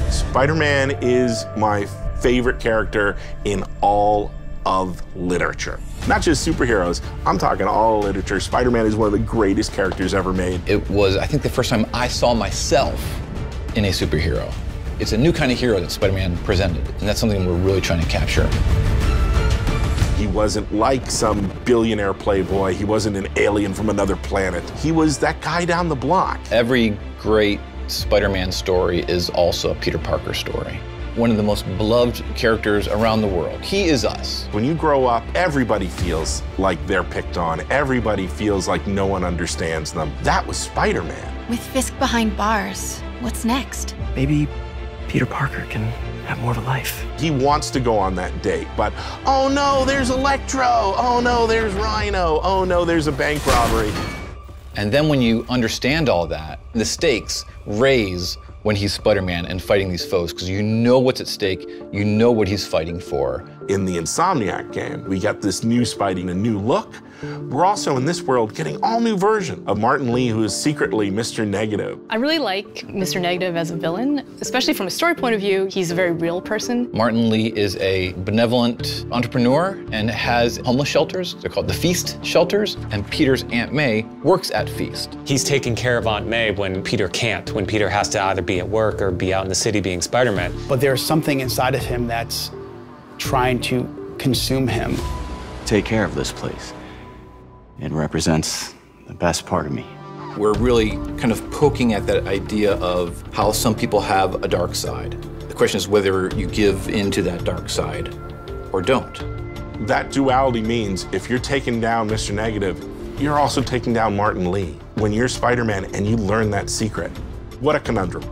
Spider-Man is my favorite character in all of literature. Not just superheroes, I'm talking all literature. Spider-Man is one of the greatest characters ever made. It was, I think, the first time I saw myself in a superhero. It's a new kind of hero that Spider-Man presented, and that's something we're really trying to capture. He wasn't like some billionaire playboy. He wasn't an alien from another planet. He was that guy down the block. Every great Spider-Man story is also a Peter Parker story. One of the most beloved characters around the world. He is us. When you grow up, everybody feels like they're picked on. Everybody feels like no one understands them. That was Spider-Man. With Fisk behind bars, what's next? Maybe Peter Parker can have more of a life. He wants to go on that date, but oh no, there's Electro. Oh no, there's Rhino. Oh no, there's a bank robbery. And then when you understand all that, the stakes raise when he's Spider-Man and fighting these foes, because you know what's at stake, you know what he's fighting for. In the Insomniac game, we got this new Spidey and a new look. We're also in this world getting all new version of Martin Lee, who is secretly Mr. Negative. I really like Mr. Negative as a villain, especially from a story point of view. He's a very real person. Martin Lee is a benevolent entrepreneur and has homeless shelters. They're called the Feast shelters. And Peter's Aunt May works at Feast. He's taking care of Aunt May when Peter can't, when Peter has to either be at work or be out in the city being Spider-Man. But there's something inside of him that's trying to consume him. Take care of this place. It represents the best part of me. We're really kind of poking at that idea of how some people have a dark side. The question is whether you give into that dark side or don't. That duality means if you're taking down Mr. Negative, you're also taking down Martin Lee. When you're Spider-Man and you learn that secret, what a conundrum.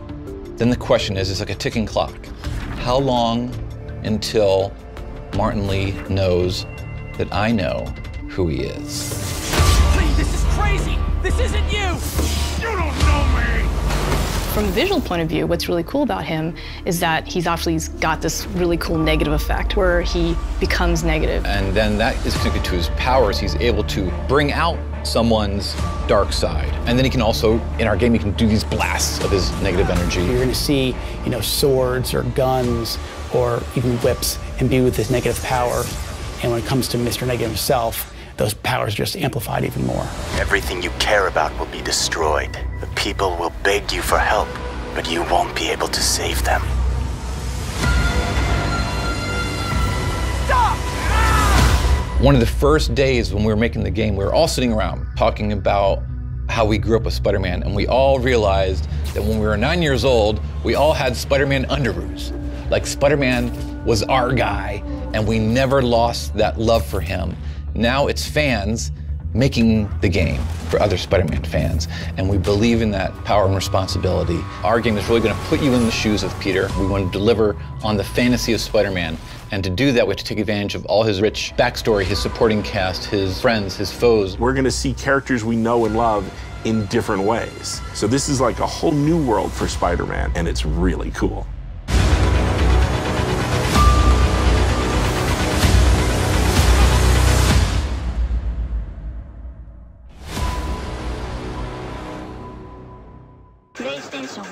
Then the question is, it's like a ticking clock. How long until Martin Lee knows that I know who he is? This is crazy! This isn't you! You don't know me! From a visual point of view, what's really cool about him is that he's actually got this really cool negative effect where he becomes negative. And then that is connected to his powers. He's able to bring out someone's dark side. And then he can also, in our game, he can do these blasts of his negative energy. You're gonna see, swords or guns or even whips imbued with this negative power. And when it comes to Mr. Negative himself, those powers are just amplified even more. Everything you care about will be destroyed. The people will beg you for help, but you won't be able to save them. Stop! One of the first days when we were making the game, we were all sitting around talking about how we grew up with Spider-Man, and we all realized that when we were 9 years old, we all had Spider-Man underoos. Like Spider-Man was our guy, and we never lost that love for him. Now it's fans making the game for other Spider-Man fans, and we believe in that power and responsibility. Our game is really going to put you in the shoes of Peter. We want to deliver on the fantasy of Spider-Man, and to do that we have to take advantage of all his rich backstory, his supporting cast, his friends, his foes. We're going to see characters we know and love in different ways. So this is like a whole new world for Spider-Man, and it's really cool. PlayStation